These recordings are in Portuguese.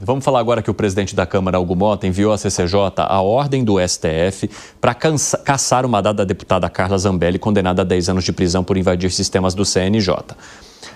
Vamos falar agora que o presidente da Câmara, Hugo Motta, enviou à CCJ a ordem do STF para cassar o mandato da deputada Carla Zambelli, condenada a 10 anos de prisão por invadir sistemas do CNJ.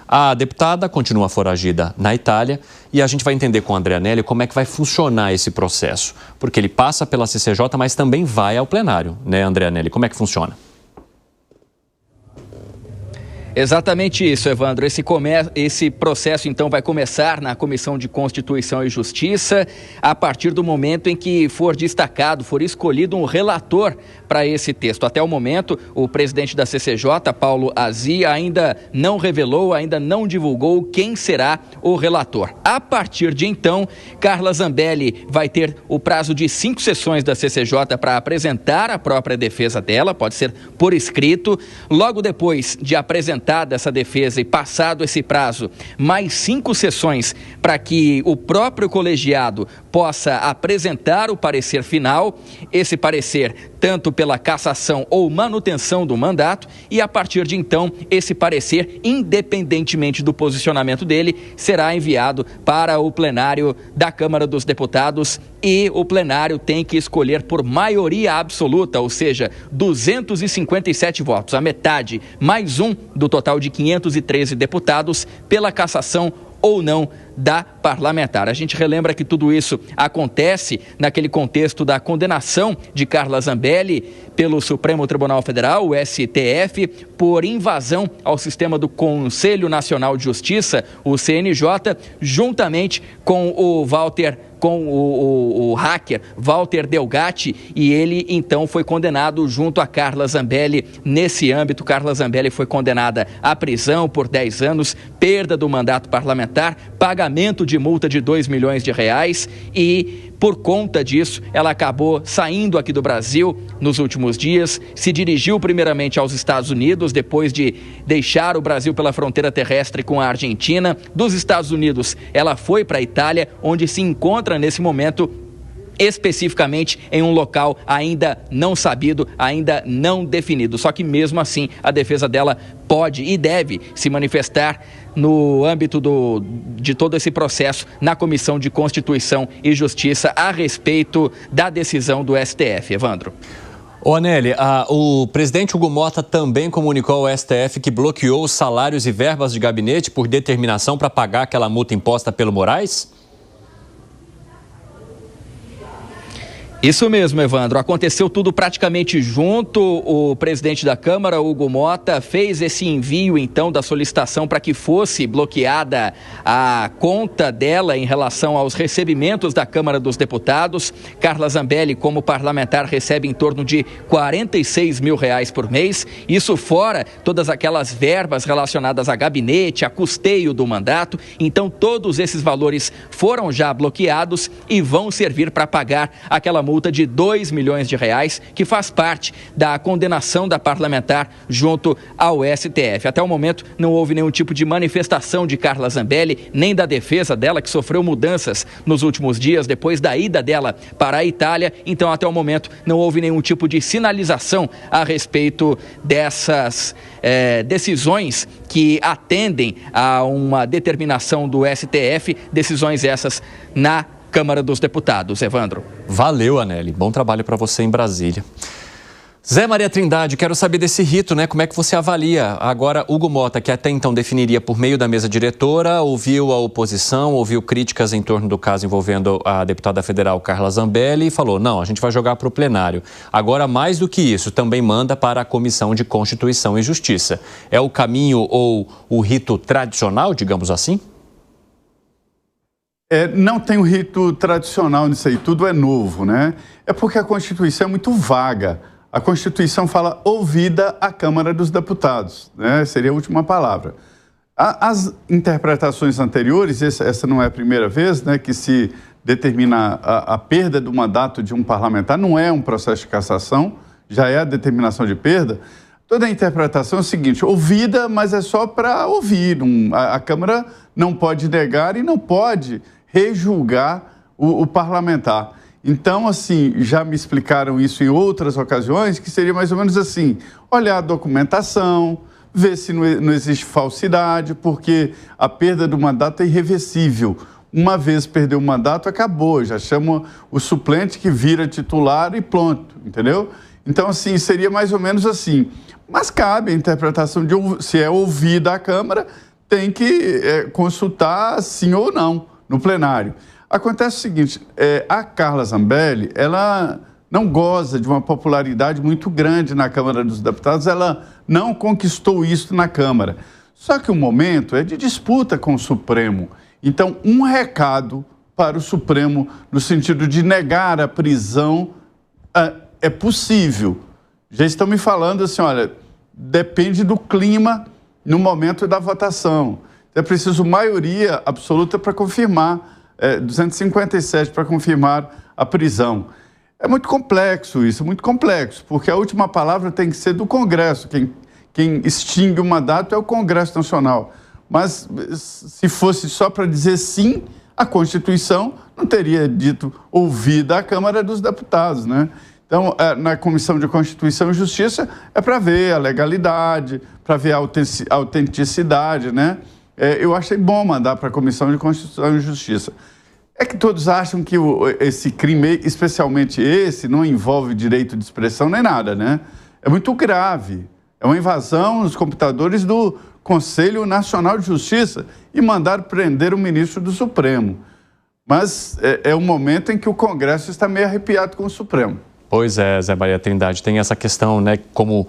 A deputada continua foragida na Itália e a gente vai entender com o André Anelli como é que vai funcionar esse processo. Porque ele passa pela CCJ, mas também vai ao plenário, né, André Anelli? Como é que funciona? Exatamente isso, Evandro. Esse processo, então, vai começar na Comissão de Constituição e Justiça a partir do momento em que for destacado, for escolhido um relator para esse texto. Até o momento, o presidente da CCJ, Paulo Azi, ainda não revelou, ainda não divulgou quem será o relator. A partir de então, Carla Zambelli vai ter o prazo de 5 sessões da CCJ para apresentar a própria defesa dela, pode ser por escrito. Logo depois de apresentar essa defesa e passado esse prazo, mais 5 sessões para que o próprio colegiado possa apresentar o parecer final, esse parecer tanto pela cassação ou manutenção do mandato, e a partir de então, esse parecer, independentemente do posicionamento dele, será enviado para o plenário da Câmara dos Deputados e o plenário tem que escolher por maioria absoluta, ou seja, 257 votos, a metade, mais um do total de 513 deputados, pela cassação ou não da parlamentar. A gente relembra que tudo isso acontece naquele contexto da condenação de Carla Zambelli pelo Supremo Tribunal Federal, o STF, por invasão ao sistema do Conselho Nacional de Justiça, o CNJ, juntamente com o hacker Walter Delgatti, e ele então foi condenado junto a Carla Zambelli. Nesse âmbito, Carla Zambelli foi condenada à prisão por 10 anos, perda do mandato parlamentar, pagamento de multa de R$2 milhões e, por conta disso, ela acabou saindo aqui do Brasil nos últimos dias, se dirigiu primeiramente aos Estados Unidos, depois de deixar o Brasil pela fronteira terrestre com a Argentina. Dos Estados Unidos, ela foi para a Itália, onde se encontra nesse momento especificamente em um local ainda não sabido, ainda não definido. Só que mesmo assim a defesa dela pode e deve se manifestar no âmbito de todo esse processo na Comissão de Constituição e Justiça a respeito da decisão do STF. Evandro. Ô Anelli, o presidente Hugo Motta também comunicou ao STF que bloqueou os salários e verbas de gabinete por determinação para pagar aquela multa imposta pelo Moraes? Isso mesmo, Evandro. Aconteceu tudo praticamente junto. O presidente da Câmara, Hugo Motta, fez esse envio, então, da solicitação para que fosse bloqueada a conta dela em relação aos recebimentos da Câmara dos Deputados. Carla Zambelli, como parlamentar, recebe em torno de R$46 mil por mês. Isso fora todas aquelas verbas relacionadas a gabinete, a custeio do mandato. Então, todos esses valores foram já bloqueados e vão servir para pagar aquela multa de R$2 milhões, que faz parte da condenação da parlamentar junto ao STF. Até o momento, não houve nenhum tipo de manifestação de Carla Zambelli, nem da defesa dela, que sofreu mudanças nos últimos dias, depois da ida dela para a Itália. Então, até o momento, não houve nenhum tipo de sinalização a respeito dessas decisões que atendem a uma determinação do STF, decisões essas na Câmara dos Deputados. Evandro. Valeu, Anelli. Bom trabalho para você em Brasília. Zé Maria Trindade, quero saber desse rito, né? Como é que você avalia? Agora, Hugo Motta, que até então definiria por meio da mesa diretora, ouviu a oposição, ouviu críticas em torno do caso envolvendo a deputada federal Carla Zambelli e falou, não, a gente vai jogar para o plenário. Agora, mais do que isso, também manda para a Comissão de Constituição e Justiça. É o caminho ou o rito tradicional, digamos assim? Não tem um rito tradicional nisso aí, tudo é novo, né? É porque a Constituição é muito vaga. A Constituição fala ouvida a Câmara dos Deputados, né? Seria a última palavra. As interpretações anteriores, essa não é a primeira vez, né, que se determina a perda do mandato de um parlamentar, não é um processo de cassação, já é a determinação de perda. Toda a interpretação é o seguinte, ouvida, mas é só para ouvir. A Câmara não pode negar e não pode rejulgar o parlamentar. Então, assim, já me explicaram isso em outras ocasiões, que seria mais ou menos assim, olhar a documentação, ver se não existe falsidade, porque a perda do mandato é irreversível. uma vez perdeu o mandato, acabou, já chama o suplente que vira titular e pronto, entendeu? Então, assim, seria mais ou menos assim. Mas cabe a interpretação de se é ouvida a Câmara, tem que consultar sim ou não no plenário. Acontece o seguinte, a Carla Zambelli, ela não goza de uma popularidade muito grande na Câmara dos Deputados, ela não conquistou isso na Câmara. Só que o momento é de disputa com o Supremo. Então, um recado para o Supremo no sentido de negar a prisão é possível. Já estão me falando assim, olha, depende do clima no momento da votação. É preciso maioria absoluta para confirmar, 257 para confirmar a prisão. É muito complexo isso, muito complexo, porque a última palavra tem que ser do Congresso. Quem extingue o mandato é o Congresso Nacional. Mas se fosse só para dizer sim, a Constituição não teria dito ouvida a Câmara dos Deputados, né? Então, na Comissão de Constituição e Justiça é para ver a legalidade, para ver a autenticidade, né? Eu achei bom mandar para a Comissão de Constituição e Justiça. É que todos acham que esse crime, especialmente esse, não envolve direito de expressão nem nada, né? É muito grave. É uma invasão nos computadores do Conselho Nacional de Justiça e mandar prender o ministro do Supremo. Mas é um momento em que o Congresso está meio arrepiado com o Supremo. Pois é, Zé Maria Trindade, tem essa questão, né, como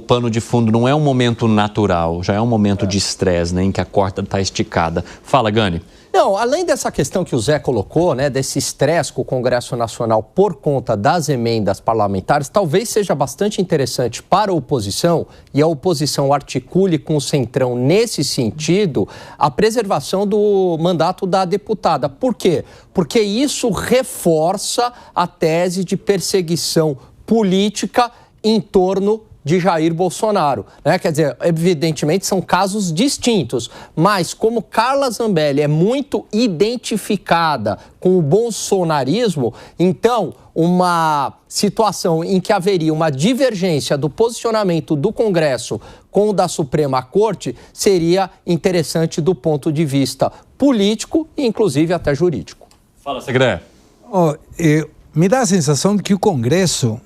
pano de fundo, não é um momento natural, já é um momento de estresse, né, em que a corda está esticada. Fala, Gani. Não, além dessa questão que o Zé colocou, né, desse estresse com o Congresso Nacional por conta das emendas parlamentares, talvez seja bastante interessante para a oposição, e a oposição articule com o Centrão nesse sentido, a preservação do mandato da deputada. Por quê? Porque isso reforça a tese de perseguição política em torno de Jair Bolsonaro, né? Quer dizer, evidentemente são casos distintos, mas como Carla Zambelli é muito identificada com o bolsonarismo, então uma situação em que haveria uma divergência do posicionamento do Congresso com o da Suprema Corte seria interessante do ponto de vista político e inclusive até jurídico. Fala, Segre. Me dá a sensação de que o Congresso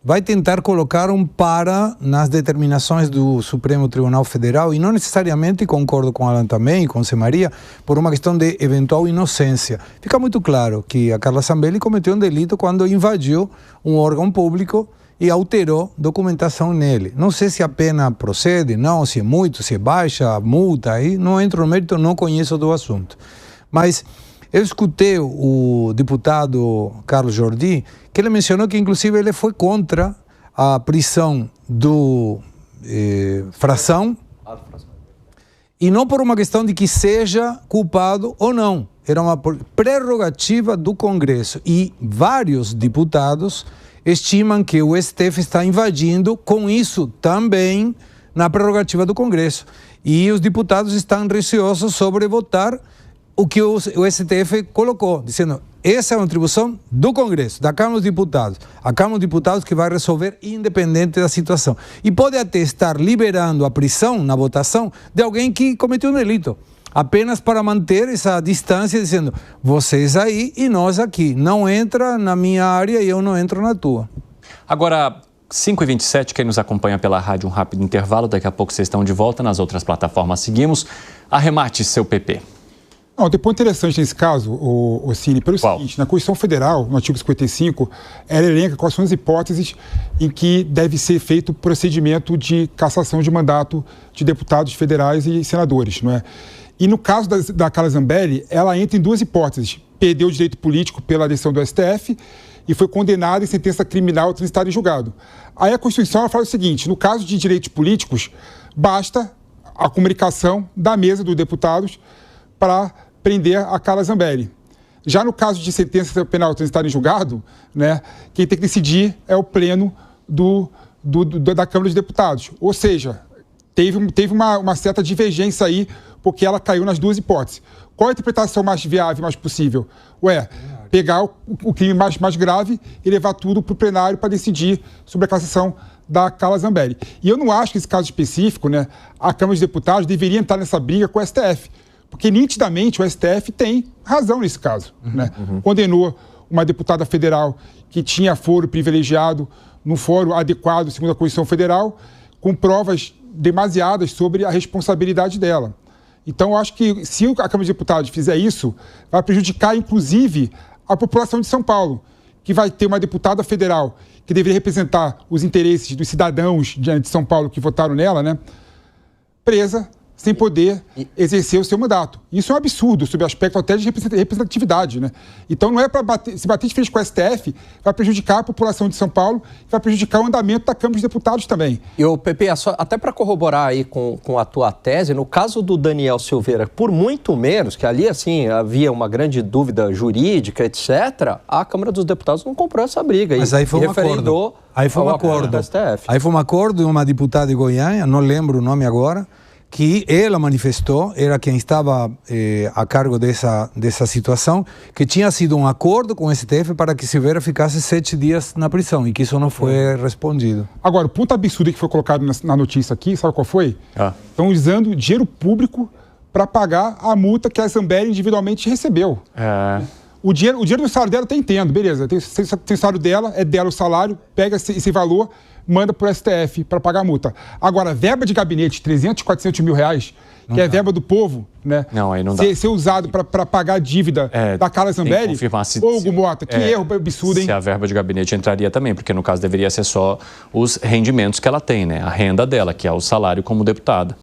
vai tentar colocar um para nas determinações do Supremo Tribunal Federal e não necessariamente, concordo com Alan também e com Zé Maria, por uma questão de eventual inocência. Fica muito claro que a Carla Zambelli cometeu um delito quando invadiu um órgão público e alterou documentação nele. Não sei se a pena procede, não, se é muito, se é baixa, multa, aí não entro no mérito, não conheço do assunto. Mas eu escutei o deputado Carlos Jordi, que ele mencionou que, inclusive, ele foi contra a prisão do Fração, e não por uma questão de que seja culpado ou não. Era uma prerrogativa do Congresso. E vários deputados estimam que o STF está invadindo, com isso também, na prerrogativa do Congresso. E os deputados estão receosos sobre votar o que o STF colocou, dizendo essa é uma atribuição do Congresso, da Câmara dos Deputados. A Câmara dos Deputados que vai resolver independente da situação. E pode até estar liberando a prisão na votação de alguém que cometeu um delito, apenas para manter essa distância, dizendo vocês aí e nós aqui. Não entra na minha área e eu não entro na tua. Agora, 5h27, quem nos acompanha pela rádio, um rápido intervalo. Daqui a pouco vocês estão de volta, nas outras plataformas seguimos. Arremate seu PP. Não, tem ponto interessante nesse caso, o Cine, pelo seguinte, na Constituição Federal, no artigo 55, ela elenca quais são as hipóteses em que deve ser feito o procedimento de cassação de mandato de deputados federais e senadores, não é? E no caso da Carla Zambelli, ela entra em duas hipóteses. Perdeu o direito político pela decisão do STF e foi condenada em sentença criminal transitada em julgado. Aí a Constituição ela fala o seguinte, no caso de direitos políticos, basta a comunicação da mesa dos deputados para prender a Carla Zambelli. Já no caso de sentença penal transitada em julgado, né, quem tem que decidir é o pleno da Câmara dos Deputados. Ou seja, teve uma certa divergência aí, porque ela caiu nas duas hipóteses. Qual a interpretação mais viável, mais possível? Pegar o crime mais grave e levar tudo para o plenário para decidir sobre a cassação da Carla Zambelli. E eu não acho que nesse caso específico, né, a Câmara dos Deputados deveria entrar nessa briga com o STF, Porque nitidamente o STF tem razão nesse caso. Né? Condenou uma deputada federal que tinha foro privilegiado no fórum adequado, segundo a Constituição Federal, com provas demasiadas sobre a responsabilidade dela. Então, eu acho que se a Câmara de Deputados fizer isso, vai prejudicar, inclusive, a população de São Paulo, que vai ter uma deputada federal que deveria representar os interesses dos cidadãos de São Paulo que votaram nela, né, presa, sem poder exercer o seu mandato. Isso é um absurdo, sob o aspecto até de representatividade. Né? Então, não é para se bater de frente com o STF, vai prejudicar a população de São Paulo, vai prejudicar o andamento da Câmara de Deputados também. E o Pepe, até para corroborar aí com a tua tese, no caso do Daniel Silveira, por muito menos, que ali assim havia uma grande dúvida jurídica, etc., a Câmara dos Deputados não comprou essa briga. Mas aí foi um acordo. Aí foi um acordo. Aí foi um acordo de uma deputada de Goiânia, não lembro o nome agora, que ela manifestou, era quem estava a cargo dessa situação, que tinha sido um acordo com o STF para que Silveira ficasse 7 dias na prisão e que isso não foi respondido. Agora, o ponto absurdo que foi colocado na notícia aqui, sabe qual foi? Estão usando dinheiro público para pagar a multa que a Zambelli individualmente recebeu. O dinheiro do salário dela, eu até entendo, beleza, tem o salário dela, é dela o salário, pega esse valor, manda para o STF para pagar a multa. Agora, verba de gabinete, 300, 400 mil reais, que é verba do povo, né? Não, aí não dá. Ser usado para pagar a dívida da Carla Zambelli, ou Hugo Mota, que erro absurdo, hein? Se a verba de gabinete entraria também, porque no caso deveria ser só os rendimentos que ela tem, né? A renda dela, que é o salário como deputada.